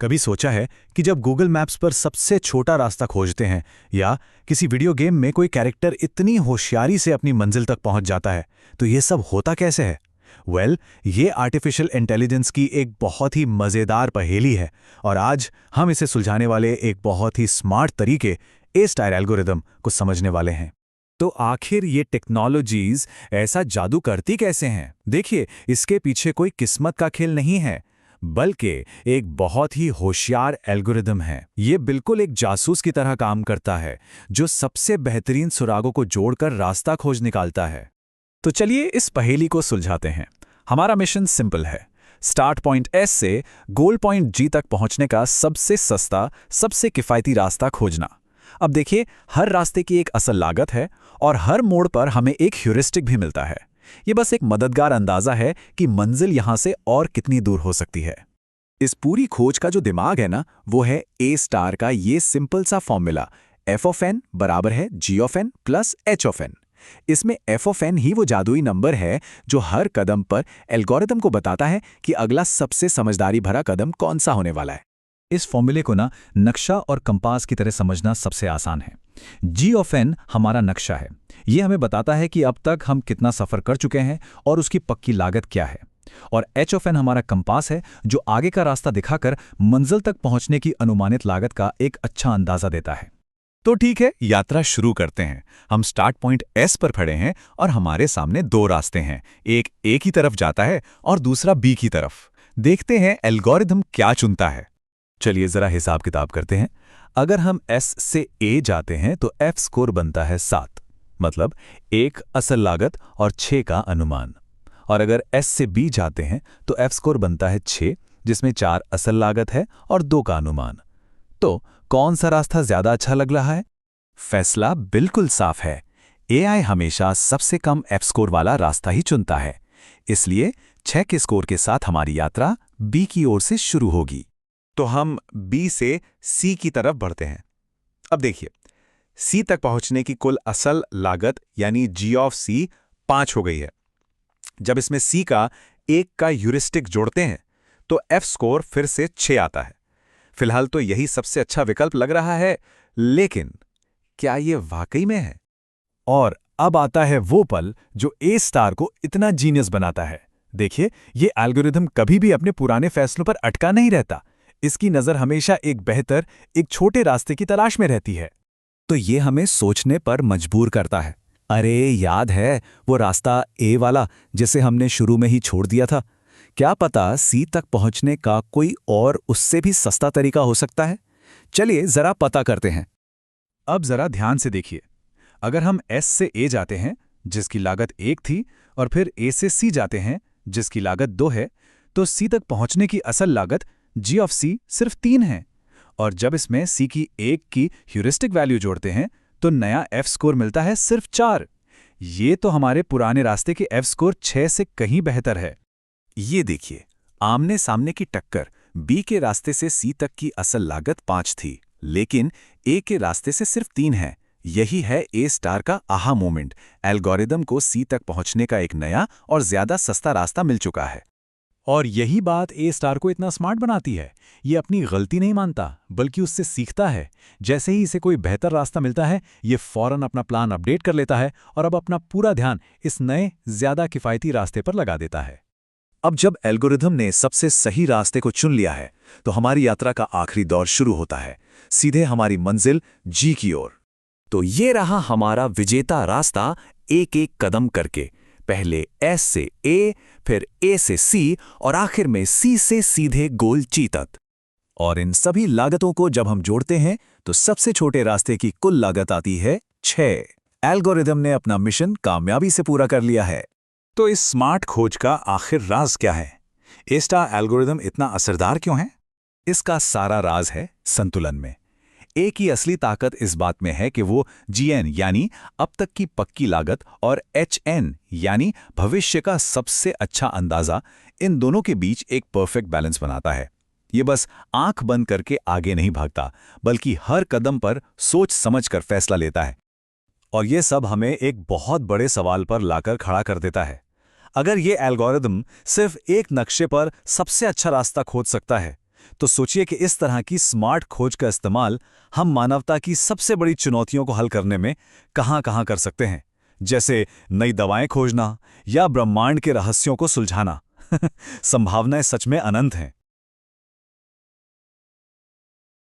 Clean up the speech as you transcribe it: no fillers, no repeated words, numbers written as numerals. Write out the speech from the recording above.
कभी सोचा है कि जब गूगल मैप्स पर सबसे छोटा रास्ता खोजते हैं या किसी वीडियो गेम में कोई कैरेक्टर इतनी होशियारी से अपनी मंजिल तक पहुंच जाता है तो ये सब होता कैसे है? ये आर्टिफिशियल इंटेलिजेंस की एक बहुत ही मज़ेदार पहेली है और आज हम इसे सुलझाने वाले एक बहुत ही स्मार्ट तरीके ए-स्टार एल्गोरिदम को समझने वाले हैं। तो आखिर ये टेक्नोलॉजीज ऐसा जादू करती कैसे हैं? देखिए, इसके पीछे कोई किस्मत का खेल नहीं है, बल्कि एक बहुत ही होशियार एल्गोरिदम है। ये बिल्कुल एक जासूस की तरह काम करता है, जो सबसे बेहतरीन सुरागों को जोड़कर रास्ता खोज निकालता है। तो चलिए इस पहेली को सुलझाते हैं। हमारा मिशन सिंपल है, स्टार्ट पॉइंट एस से गोल पॉइंट जी तक पहुंचने का सबसे सस्ता, सबसे किफ़ायती रास्ता खोजना। अब देखिए, हर रास्ते की एक असल लागत है और हर मोड़ पर हमें एक ह्यूरिस्टिक भी मिलता है। ये बस एक मददगार अंदाजा है कि मंजिल यहां से और कितनी दूर हो सकती है। इस पूरी खोज का जो दिमाग है ना, वो है ए स्टार का ये सिंपल सा फॉर्मूला, एफ ऑफ एन बराबर है G of N plus H of N. इसमें एफ ऑफ एन ही वो जादुई नंबर है जो हर कदम पर एल्गोरिदम को बताता है कि अगला सबसे समझदारी भरा कदम कौन सा होने वाला है। इस फॉर्मूले को ना नक्शा और कंपास की तरह समझना सबसे आसान है। जी ऑफ एन हमारा नक्शा है, ये हमें बताता है कि अब तक हम कितना सफ़र कर चुके हैं और उसकी पक्की लागत क्या है। और एच ऑफ एन हमारा कंपास है, जो आगे का रास्ता दिखाकर मंजिल तक पहुंचने की अनुमानित लागत का एक अच्छा अंदाजा देता है। तो ठीक है, यात्रा शुरू करते हैं। हम स्टार्ट पॉइंट एस पर खड़े हैं और हमारे सामने दो रास्ते हैं, एक ए की तरफ जाता है और दूसरा बी की तरफ। देखते हैं एल्गोरिदम क्या चुनता है। चलिए जरा हिसाब किताब करते हैं। अगर हम एस से ए जाते हैं तो एफ स्कोर बनता है 7, मतलब 1 असल लागत और 6 का अनुमान। और अगर एस से बी जाते हैं तो एफ स्कोर बनता है 6, जिसमें 4 असल लागत है और 2 का अनुमान। तो कौन सा रास्ता ज्यादा अच्छा लग रहा है? फैसला बिल्कुल साफ है, एआई हमेशा सबसे कम एफ स्कोर वाला रास्ता ही चुनता है। इसलिए 6 के स्कोर के साथ हमारी यात्रा बी की ओर से शुरू होगी। तो हम बी से सी की तरफ बढ़ते हैं। अब देखिए, सी तक पहुंचने की कुल असल लागत यानी जी ऑफ सी 5 हो गई है। जब इसमें सी का 1 का ह्यूरिस्टिक जोड़ते हैं तो एफ स्कोर फिर से 6 आता है। फिलहाल तो यही सबसे अच्छा विकल्प लग रहा है, लेकिन क्या ये वाकई में है? और अब आता है वो पल जो ए स्टार को इतना जीनियस बनाता है। देखिए, ये एल्गोरिदम कभी भी अपने पुराने फैसलों पर अटका नहीं रहता। इसकी नज़र हमेशा एक बेहतर, एक छोटे रास्ते की तलाश में रहती है। तो ये हमें सोचने पर मजबूर करता है। अरे याद है वो रास्ता ए वाला जिसे हमने शुरू में ही छोड़ दिया था? क्या पता सी तक पहुंचने का कोई और उससे भी सस्ता तरीका हो सकता है। चलिए जरा पता करते हैं। अब जरा ध्यान से देखिए, अगर हम एस से ए जाते हैं जिसकी लागत 1 थी और फिर ए से सी जाते हैं जिसकी लागत 2 है, तो सी तक पहुंचने की असल लागत जी ऑफ सी सिर्फ 3 है। और जब इसमें सी की 1 की ह्यूरिस्टिक वैल्यू जोड़ते हैं तो नया एफ स्कोर मिलता है सिर्फ 4। ये तो हमारे पुराने रास्ते के एफ स्कोर 6 से कहीं बेहतर है। ये देखिए, आमने सामने की टक्कर। बी के रास्ते से सी तक की असल लागत 5 थी, लेकिन ए के रास्ते से सिर्फ 3 है। यही है ए स्टार का आहा मोमेंट। एल्गोरिदम को सी तक पहुंचने का एक नया और ज्यादा सस्ता रास्ता मिल चुका है। और यही बात ए स्टार को इतना स्मार्ट बनाती है। ये अपनी गलती नहीं मानता, बल्कि उससे सीखता है। जैसे ही इसे कोई बेहतर रास्ता मिलता है, ये फौरन अपना प्लान अपडेट कर लेता है और अब अपना पूरा ध्यान इस नए, ज्यादा किफ़ायती रास्ते पर लगा देता है। अब जब एल्गोरिदम ने सबसे सही रास्ते को चुन लिया है, तो हमारी यात्रा का आखिरी दौर शुरू होता है, सीधे हमारी मंजिल जी की ओर। तो ये रहा हमारा विजेता रास्ता, एक एक कदम करके। पहले एस से ए, फिर ए से सी और आखिर में सी से सीधे गोल ची तक। और इन सभी लागतों को जब हम जोड़ते हैं तो सबसे छोटे रास्ते की कुल लागत आती है 6। एल्गोरिदम ने अपना मिशन कामयाबी से पूरा कर लिया है। तो इस स्मार्ट खोज का आखिर राज क्या है? ए-स्टार एल्गोरिदम इतना असरदार क्यों है? इसका सारा राज है संतुलन में। ए की असली ताकत इस बात में है कि वो जीएन यानी अब तक की पक्की लागत और एचएन यानी भविष्य का सबसे अच्छा अंदाजा, इन दोनों के बीच एक परफेक्ट बैलेंस बनाता है। ये बस आंख बंद करके आगे नहीं भागता, बल्कि हर कदम पर सोच समझकर फैसला लेता है। और ये सब हमें एक बहुत बड़े सवाल पर लाकर खड़ा कर देता है। अगर ये एल्गोरिदम सिर्फ एक नक्शे पर सबसे अच्छा रास्ता खोज सकता है, तो सोचिए कि इस तरह की स्मार्ट खोज का इस्तेमाल हम मानवता की सबसे बड़ी चुनौतियों को हल करने में कहां-कहां कर सकते हैं, जैसे नई दवाएं खोजना या ब्रह्मांड के रहस्यों को सुलझाना। संभावनाएं सच में अनंत हैं।